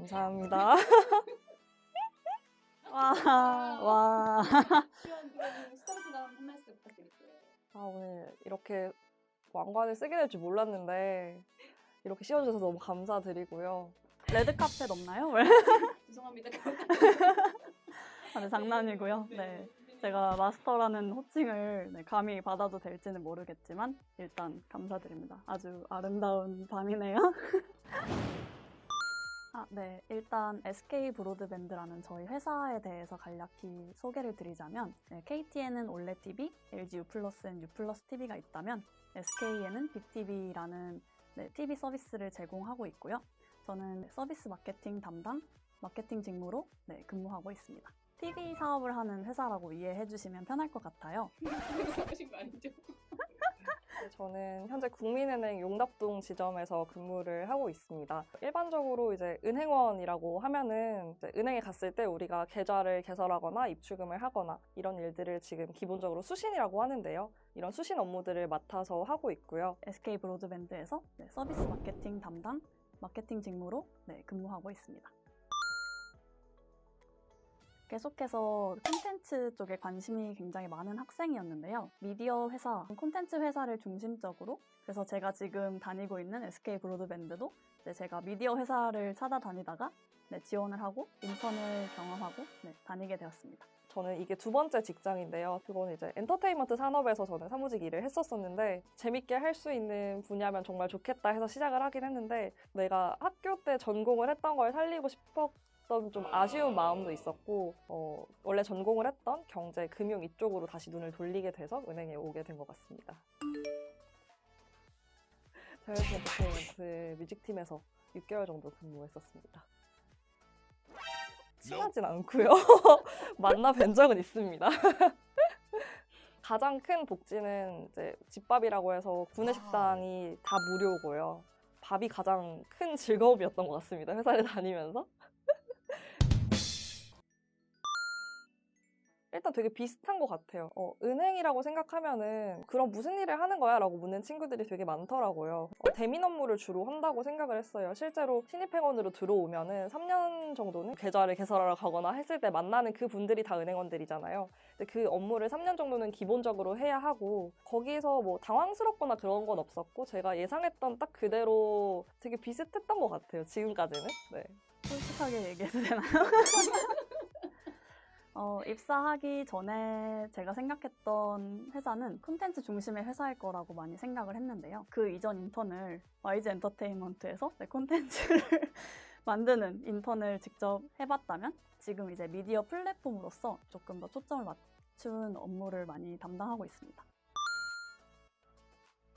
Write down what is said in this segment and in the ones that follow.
감사합니다. 와. 시원 그럼 스타벅스다운 한 말씀 부탁드릴게요. 오늘 이렇게 왕관을 쓰게 될 줄 몰랐는데 이렇게 씌워주셔서 너무 감사드리고요. 레드카펫 없나요? 죄송합니다. 네, 장난이고요. 네. 제가 마스터라는 호칭을 감히 받아도 될지는 모르겠지만 일단 감사드립니다. 아주 아름다운 밤이네요. 네. 일단 SK 브로드밴드라는 저희 회사에 대해서 간략히 소개를 드리자면 KT에는 올레 TV, LG U+는 U+ TV가 있다면 SK에는 빅TV라는 TV 서비스를 제공하고 있고요. 저는 서비스 마케팅 담당, 마케팅 직무로 근무하고 있습니다. TV 사업을 하는 회사라고 이해해 주시면 편할 것 같아요. 하신 거 아니죠? 저는 현재 국민은행 용답동 지점에서 근무를 하고 있습니다. 일반적으로 이제 은행원이라고 하면은 이제 은행에 갔을 때 우리가 계좌를 개설하거나 입출금을 하거나 이런 일들을 지금 기본적으로 수신이라고 하는데요. 이런 수신 업무들을 맡아서 하고 있고요. SK 브로드밴드에서 서비스 마케팅 담당, 마케팅 직무로 근무하고 있습니다. 계속해서 콘텐츠 쪽에 관심이 굉장히 많은 학생이었는데요. 미디어 회사, 콘텐츠 회사를 중심적으로 그래서 제가 지금 다니고 있는 SK 브로드밴드도 제가 미디어 회사를 찾아다니다가 지원을 하고 인턴을 경험하고 다니게 되었습니다. 저는 이게 두 번째 직장인데요. 그건 이제 엔터테인먼트 산업에서 저는 사무직 일을 했었었는데 재밌게 할 수 있는 분야면 정말 좋겠다 해서 시작을 하긴 했는데 내가 학교 때 전공을 했던 걸 살리고 싶었던 좀 아쉬운 마음도 있었고 원래 전공을 했던 경제, 금융 이쪽으로 다시 눈을 돌리게 돼서 은행에 오게 된 것 같습니다. 자이언트 엔터테인먼트 뮤직팀에서 6개월 정도 근무했었습니다. 친하진 않고요. 만나 뵌 적은 있습니다. 가장 큰 복지는 이제 집밥이라고 해서 구내식당이 다 무료고요. 밥이 가장 큰 즐거움이었던 것 같습니다. 회사를 다니면서. 일단 되게 비슷한 것 같아요. 은행이라고 생각하면은 그럼 무슨 일을 하는 거야? 라고 묻는 친구들이 되게 많더라고요. 대민 업무를 주로 한다고 생각을 했어요. 실제로 신입행원으로 들어오면은 3년 정도는 계좌를 개설하러 가거나 했을 때 만나는 그 분들이 다 은행원들이잖아요. 근데 그 업무를 3년 정도는 기본적으로 해야 하고 거기서 뭐 당황스럽거나 그런 건 없었고 제가 예상했던 딱 그대로 되게 비슷했던 것 같아요. 지금까지는. 네. 솔직하게 얘기해도 되나요? 입사하기 전에 제가 생각했던 회사는 콘텐츠 중심의 회사일 거라고 많이 생각을 했는데요. 그 이전 인턴을 YG 엔터테인먼트에서 콘텐츠를 만드는 인턴을 직접 해봤다면 지금 이제 미디어 플랫폼으로서 조금 더 초점을 맞춘 업무를 많이 담당하고 있습니다.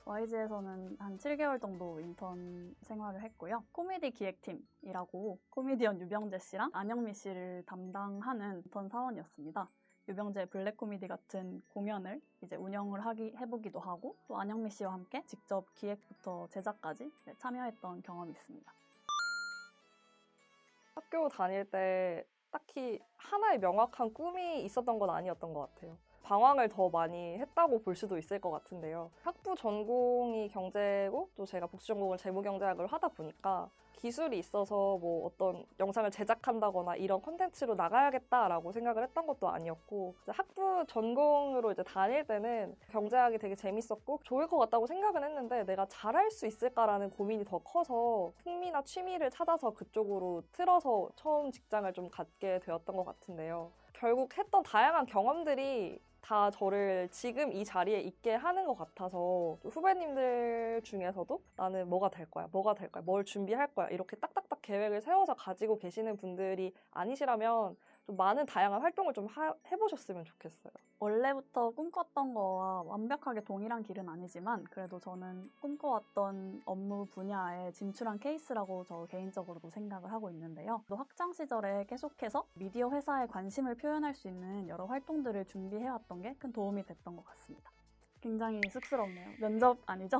YG에서는 한 7개월 정도 인턴 생활을 했고요. 코미디 기획팀이라고 코미디언 유병재 씨랑 안영미 씨를 담당하는 인턴 사원이었습니다. 유병재 블랙 코미디 같은 공연을 이제 운영을 해보기도 하고 또 안영미 씨와 함께 직접 기획부터 제작까지 참여했던 경험이 있습니다. 학교 다닐 때 딱히 하나의 명확한 꿈이 있었던 건 아니었던 것 같아요. 방황을 더 많이 했다고 볼 수도 있을 것 같은데요. 학부 전공이 경제고 또 제가 복수 전공을 재무경제학을 하다 보니까 기술이 있어서 뭐 어떤 영상을 제작한다거나 이런 콘텐츠로 나가야겠다라고 생각을 했던 것도 아니었고 학부 전공으로 이제 다닐 때는 경제학이 되게 재밌었고 좋을 것 같다고 생각은 했는데 내가 잘할 수 있을까라는 고민이 더 커서 흥미나 취미를 찾아서 그쪽으로 틀어서 처음 직장을 좀 갖게 되었던 것 같은데요. 결국 했던 다양한 경험들이 다 저를 지금 이 자리에 있게 하는 것 같아서 후배님들 중에서도 나는 뭐가 될 거야, 뭘 준비할 거야 이렇게 딱딱딱 계획을 세워서 가지고 계시는 분들이 아니시라면 좀 많은 다양한 활동을 좀 해보셨으면 좋겠어요. 원래부터 꿈꿨던 거와 완벽하게 동일한 길은 아니지만 그래도 저는 꿈꿔왔던 업무 분야에 진출한 케이스라고 저 개인적으로도 생각을 하고 있는데요. 또 학창 시절에 계속해서 미디어 회사에 관심을 표현할 수 있는 여러 활동들을 준비해왔던 게 큰 도움이 됐던 것 같습니다. 굉장히 쑥스럽네요. 면접 아니죠?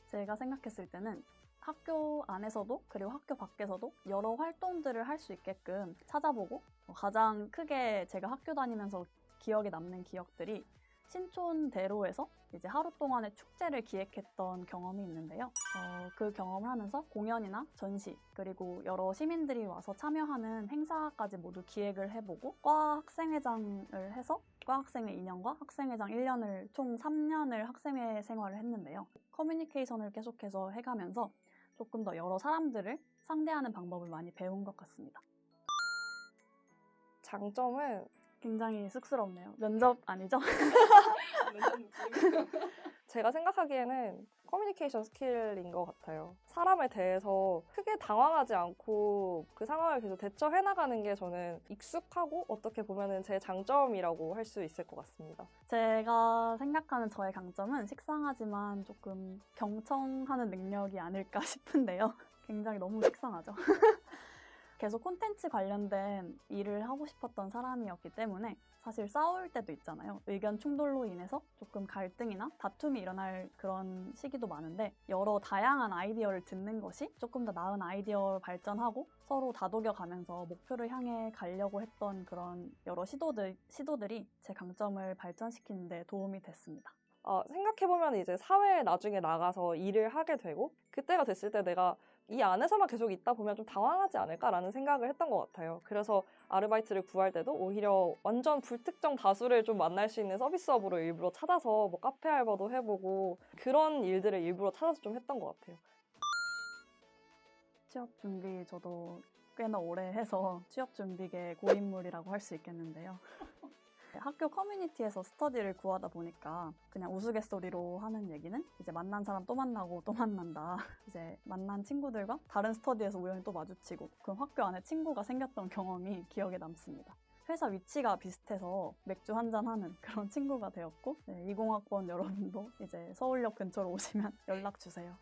제가 생각했을 때는 학교 안에서도 그리고 학교 밖에서도 여러 활동들을 할 수 있게끔 찾아보고 가장 크게 제가 학교 다니면서 기억에 남는 기억들이 신촌대로에서 이제 하루 동안의 축제를 기획했던 경험이 있는데요. 그 경험을 하면서 공연이나 전시, 그리고 여러 시민들이 와서 참여하는 행사까지 모두 기획을 해보고 과 학생회장을 해서 과 학생회 2년과 학생회장 1년을 총 3년을 학생회 생활을 했는데요. 커뮤니케이션을 계속해서 해가면서 조금 더 여러 사람들을 상대하는 방법을 많이 배운 것 같습니다. 장점은 굉장히 쑥스럽네요. 면접 아니죠? 완전 느낌. 제가 생각하기에는 커뮤니케이션 스킬인 것 같아요. 사람에 대해서 크게 당황하지 않고 그 상황을 계속 대처해 나가는 게 저는 익숙하고 어떻게 보면은 제 장점이라고 할 수 있을 것 같습니다. 제가 생각하는 저의 강점은 식상하지만 조금 경청하는 능력이 아닐까 싶은데요. 굉장히 너무 식상하죠. 계속 콘텐츠 관련된 일을 하고 싶었던 사람이었기 때문에 사실 싸울 때도 있잖아요. 의견 충돌로 인해서 조금 갈등이나 다툼이 일어날 그런 시기도 많은데 여러 다양한 아이디어를 듣는 것이 조금 더 나은 아이디어로 발전하고 서로 다독여가면서 목표를 향해 가려고 했던 그런 여러 시도들이 제 강점을 발전시키는 데 도움이 됐습니다. 생각해보면 이제 사회에 나중에 나가서 일을 하게 되고 그때가 됐을 때 내가 이 안에서만 계속 있다 보면 좀 당황하지 않을까라는 생각을 했던 것 같아요. 그래서 아르바이트를 구할 때도 오히려 완전 불특정 다수를 좀 만날 수 있는 서비스업으로 일부러 찾아서 뭐 카페 알바도 해보고 그런 일들을 일부러 찾아서 좀 했던 것 같아요. 취업 준비 저도 꽤나 오래 해서 취업 준비계 고인물이라고 할 수 있겠는데요. 학교 커뮤니티에서 스터디를 구하다 보니까 그냥 우스갯소리로 하는 얘기는 이제 만난 사람 또 만나고 또 만난다. 이제 만난 친구들과 다른 스터디에서 우연히 또 마주치고 그럼 학교 안에 친구가 생겼던 경험이 기억에 남습니다. 회사 위치가 비슷해서 맥주 한잔하는 그런 친구가 되었고 20학번 여러분도 이제 서울역 근처로 오시면 연락 주세요.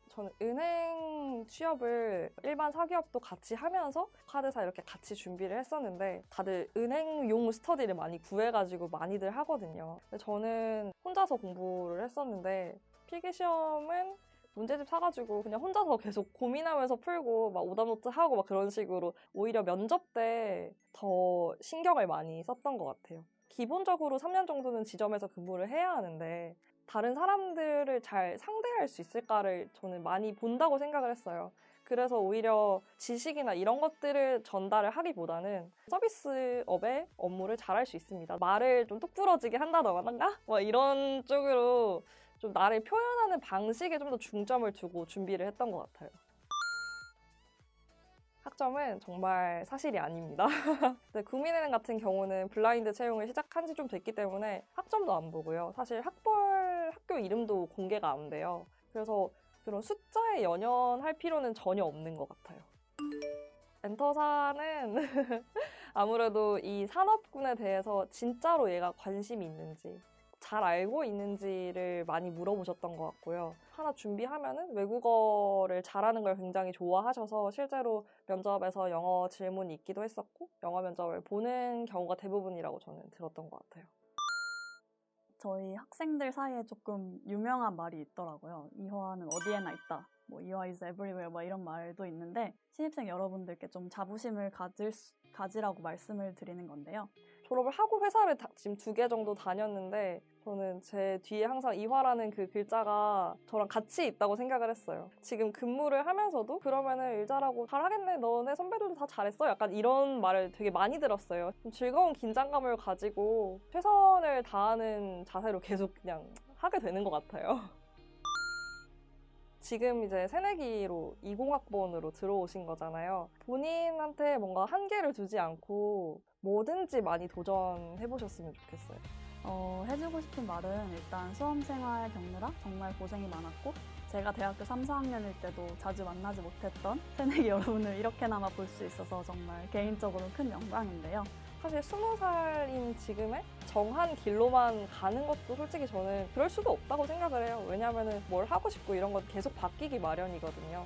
저는 은행 취업을 일반 사기업도 같이 하면서 카드사 이렇게 같이 준비를 했었는데 다들 은행용 스터디를 많이 구해가지고 많이들 하거든요. 근데 저는 혼자서 공부를 했었는데 필기시험은 문제집 사가지고 그냥 혼자서 계속 고민하면서 풀고 막 오답노트 하고 막 그런 식으로 오히려 면접 때 더 신경을 많이 썼던 것 같아요. 기본적으로 3년 정도는 지점에서 근무를 해야 하는데 다른 사람들을 잘 상대할 수 있을까를 저는 많이 본다고 생각을 했어요. 그래서 오히려 지식이나 이런 것들을 전달을 하기보다는 서비스업의 업무를 잘할 수 있습니다. 말을 좀 똑부러지게 한다던가 뭐 이런 쪽으로 좀 나를 표현하는 방식에 좀 더 중점을 두고 준비를 했던 것 같아요. 학점은 정말 사실이 아닙니다. 국민은행 같은 경우는 블라인드 채용을 시작한 지 좀 됐기 때문에 학점도 안 보고요. 사실 학교 이름도 공개가 안 돼요. 그래서 그런 숫자에 연연할 필요는 전혀 없는 것 같아요. 엔터사는 아무래도 이 산업군에 대해서 진짜로 얘가 관심이 있는지 잘 알고 있는지를 많이 물어보셨던 것 같고요. 하나 준비하면은 외국어를 잘하는 걸 굉장히 좋아하셔서 실제로 면접에서 영어 질문이 있기도 했었고 영어 면접을 보는 경우가 대부분이라고 저는 들었던 것 같아요. 저희 학생들 사이에 조금 유명한 말이 있더라고요. 이화는 어디에나 있다. 뭐 이화 is everywhere 뭐 이런 말도 있는데 신입생 여러분들께 좀 자부심을 가지라고 말씀을 드리는 건데요. 졸업을 하고 회사를 지금 2개 정도 다녔는데 저는 제 뒤에 항상 이화라는 그 글자가 저랑 같이 있다고 생각을 했어요. 지금 근무를 하면서도 그러면은 일 잘하고 잘하겠네, 너네 선배들도 다 잘했어, 약간 이런 말을 되게 많이 들었어요. 좀 즐거운 긴장감을 가지고 최선을 다하는 자세로 계속 그냥 하게 되는 것 같아요. 지금 이제 새내기로 20학번으로 들어오신 거잖아요. 본인한테 뭔가 한계를 두지 않고 뭐든지 많이 도전해보셨으면 좋겠어요. 해주고 싶은 말은 일단 수험생활 겪느라 정말 고생이 많았고 제가 대학교 3, 4학년일 때도 자주 만나지 못했던 새내기 여러분을 이렇게나마 볼 수 있어서 정말 개인적으로 큰 영광인데요. 사실 20살인 지금의 정한 길로만 가는 것도 솔직히 저는 그럴 수도 없다고 생각을 해요. 왜냐하면 뭘 하고 싶고 이런 건 계속 바뀌기 마련이거든요.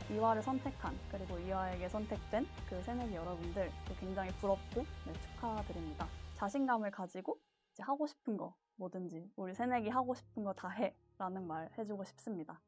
이화를 선택한 그리고 이화에게 선택된 그 새내기 여러분들 굉장히 부럽고 축하드립니다. 자신감을 가지고 이제 하고 싶은 거 뭐든지 우리 새내기 하고 싶은 거 다 해 라는 말 해주고 싶습니다.